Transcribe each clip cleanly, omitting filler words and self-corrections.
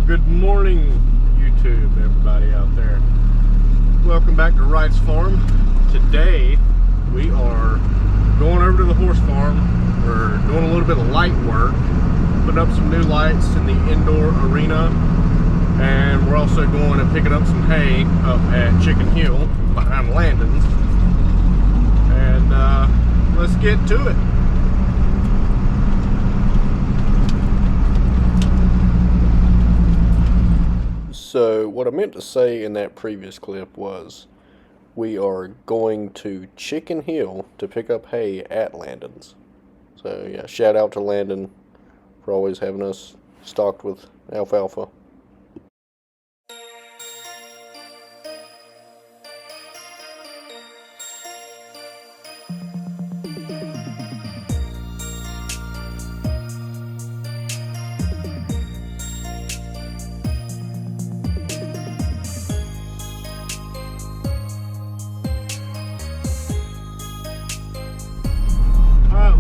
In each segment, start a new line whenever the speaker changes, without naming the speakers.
Good morning, YouTube, everybody out there. Welcome back to Wright's Farm. Today we are going over to the horse farm. We're doing a little bit of light work, putting up some new lights in the indoor arena, and we're also going and picking up some hay up at Chicken Hill behind Landon's. And let's get to it. So what I meant to say in that previous clip was we are going to Chicken Hill to pick up hay at Landon's. So yeah, shout out to Landon for always having us stocked with alfalfa.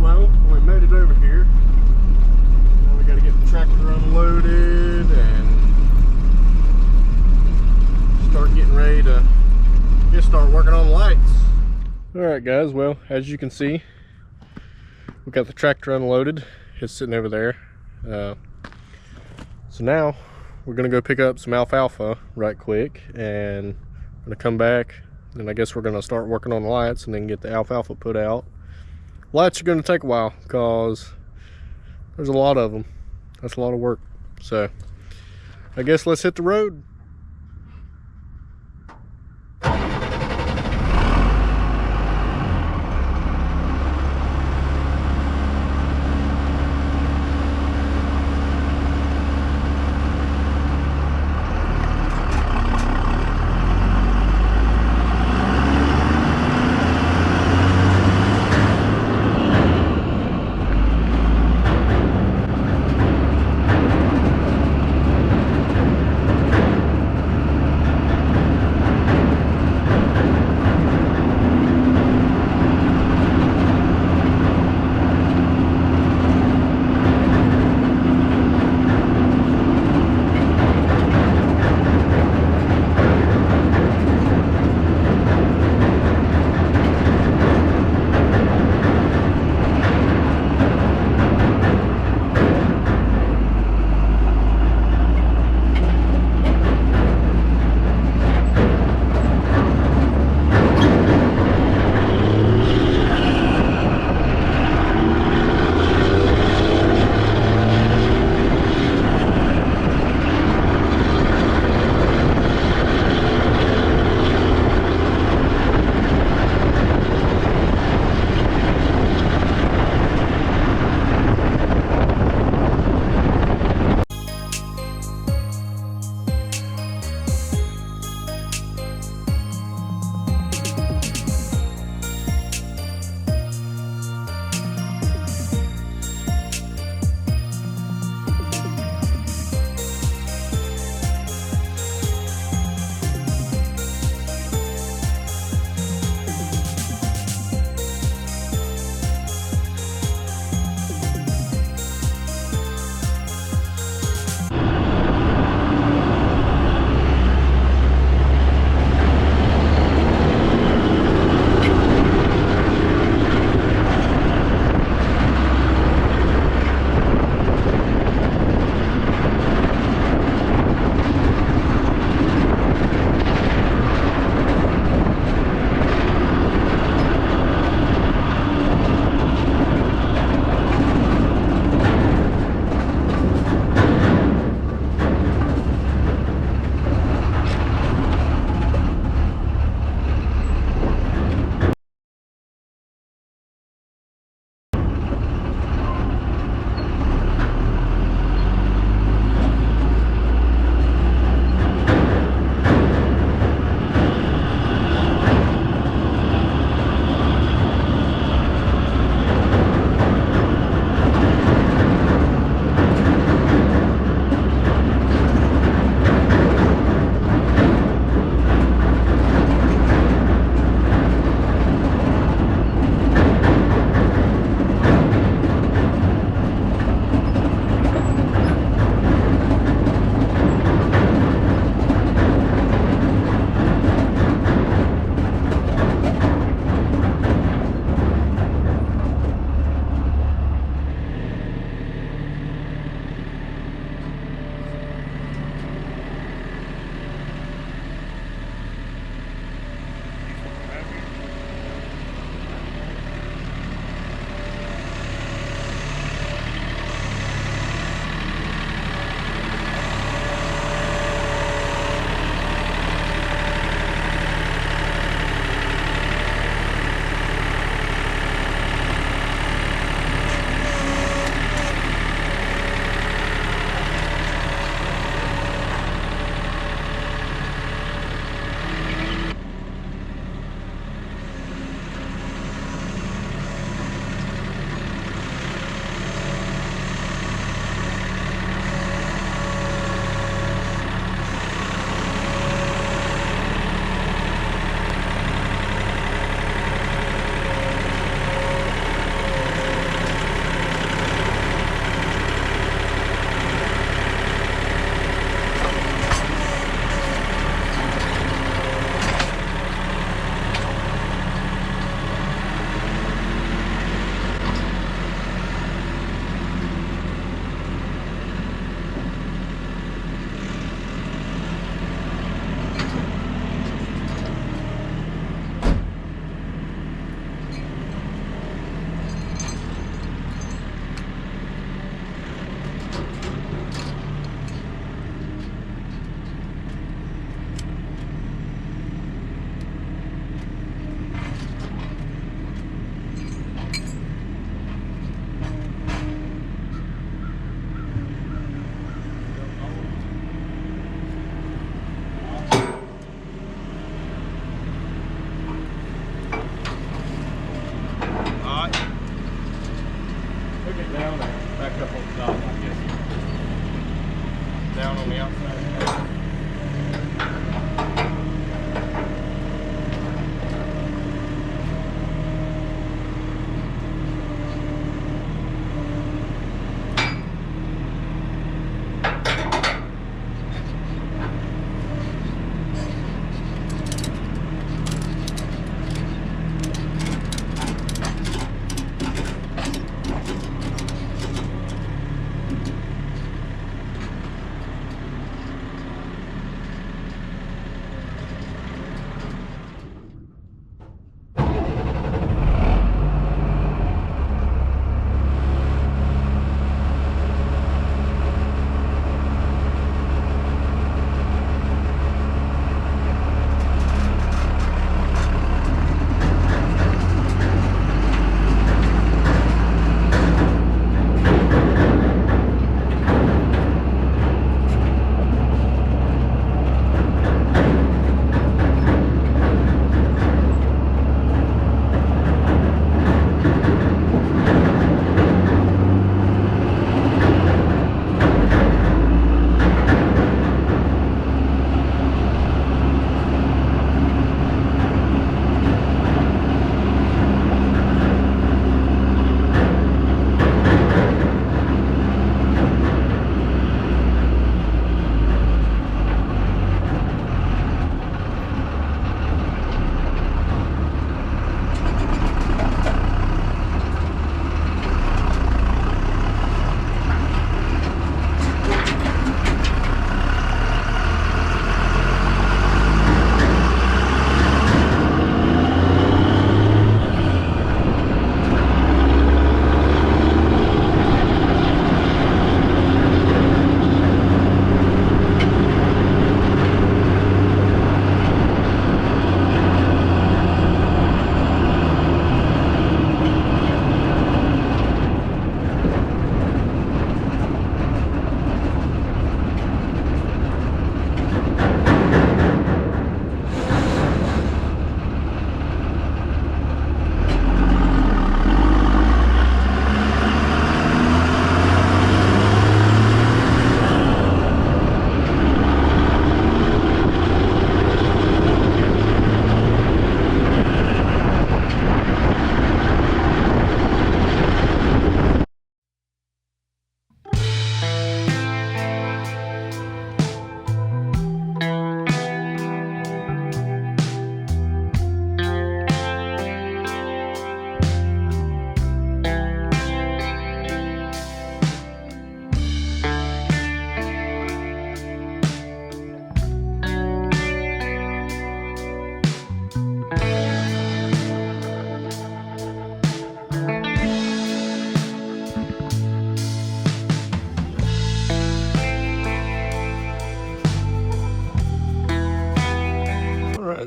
Well, we made it over here. Now we got to get the tractor unloaded and start getting ready to start working on the lights. Alright guys, well, as you can see, we got the tractor unloaded. It's sitting over there. So now we're going to go pick up some alfalfa right quick, and I'm going to come back, and I guess we're going to start working on the lights and then get the alfalfa put out. Lights are going to take a while because there's a lot of them. That's a lot of work. So I guess let's hit the road. down on the outside.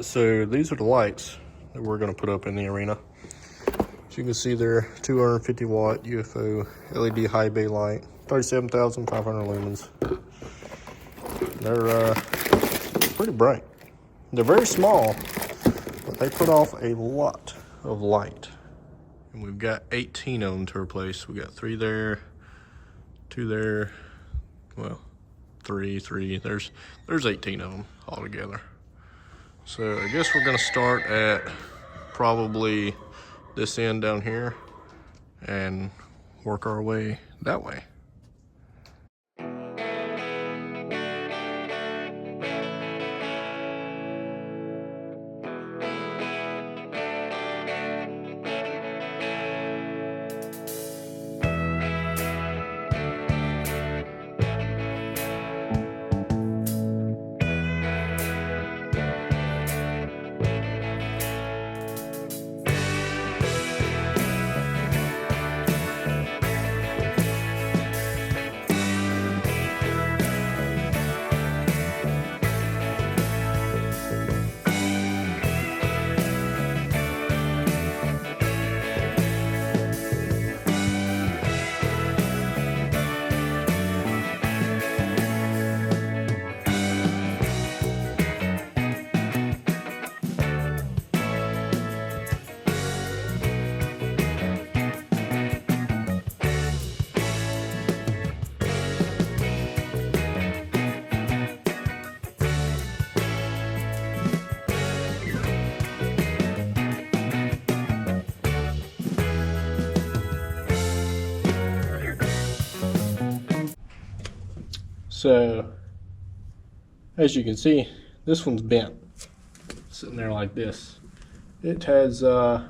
So these are the lights that we're going to put up in the arena. As you can see, they're 250 watt UFO LED high bay light, 37,500 lumens. They're pretty bright. They're very small, but they put off a lot of light. And we've got 18 of them to replace. We got 3 there, 2 there, well, 3. There's 18 of them altogether. So I guess we're gonna start at probably this end down here and work our way that way. So as you can see, this one's bent, sitting there like this. It has it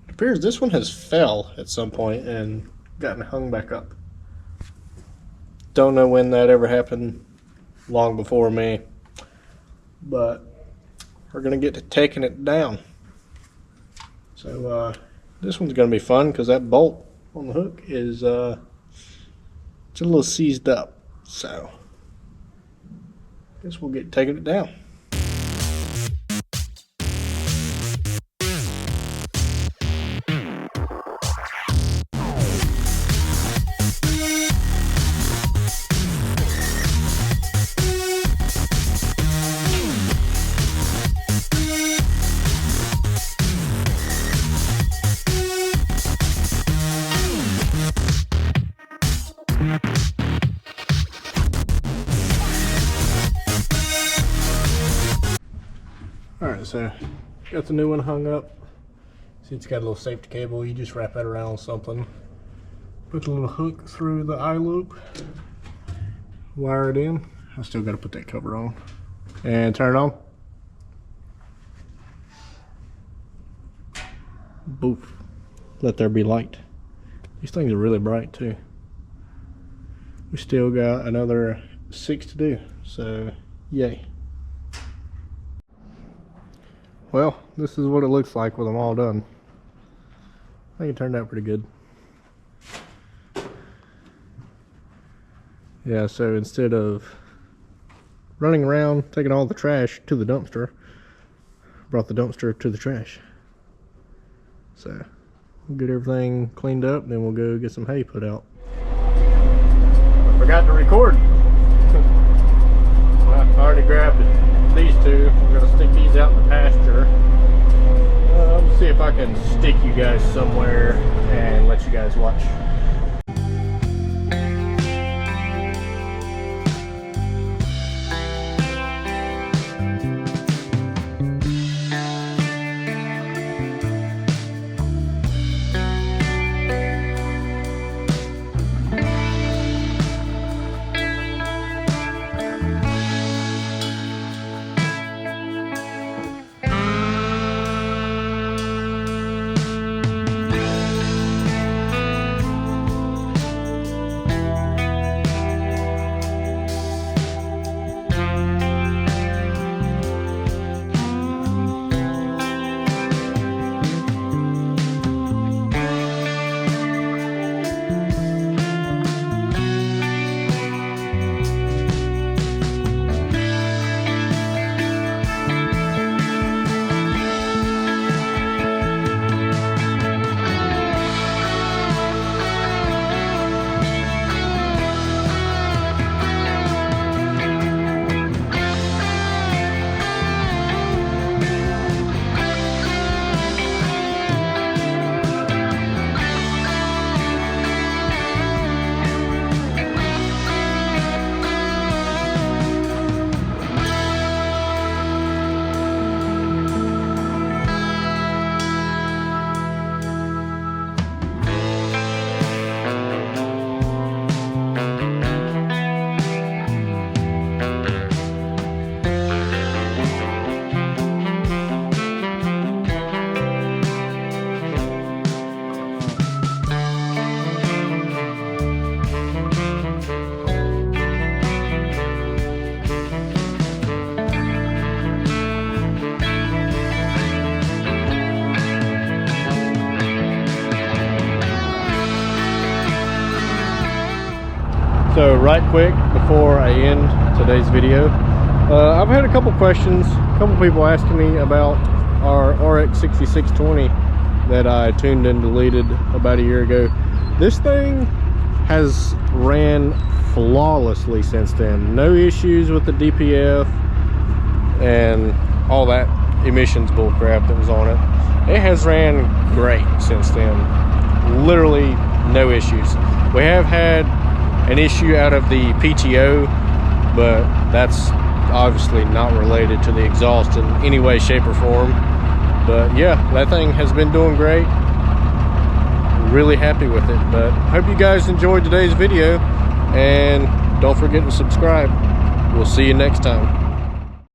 appears this one has fell at some point and gotten hung back up. Don't know when that ever happened, long before me, but we're gonna get to taking it down. So this one's gonna be fun because that bolt on the hook is it's a little seized up. So I guess we'll get taking it down. Alright, so got the new one hung up. See, it's got a little safety cable. You just wrap that around something. Put the little hook through the eye loop. Wire it in. I still got to put that cover on. And turn it on. Boof. Let there be light. These things are really bright too. We still got another 6 to do, so yay. Well, this is what it looks like with them all done. I think it turned out pretty good. Yeah, so instead of running around taking all the trash to the dumpster, brought the dumpster to the trash. So we'll get everything cleaned up, then we'll go get some hay put out. I forgot to record. Well, I already grabbed these two. We're gonna stick these out in the pasture. Let's see if I can stick you guys somewhere and let you guys watch. So right quick before I end today's video, I've had a couple questions, a couple people asking me about our RX 6620 that I tuned and deleted about a year ago. This thing has ran flawlessly since then. No issues with the DPF and all that emissions bullcrap that was on it. It has ran great since then. Literally no issues. We have had an issue out of the PTO, but that's obviously not related to the exhaust in any way, shape, or form. But yeah, that thing has been doing great. Really happy with it. But hope you guys enjoyed today's video, and Don't forget to subscribe. We'll see you next time.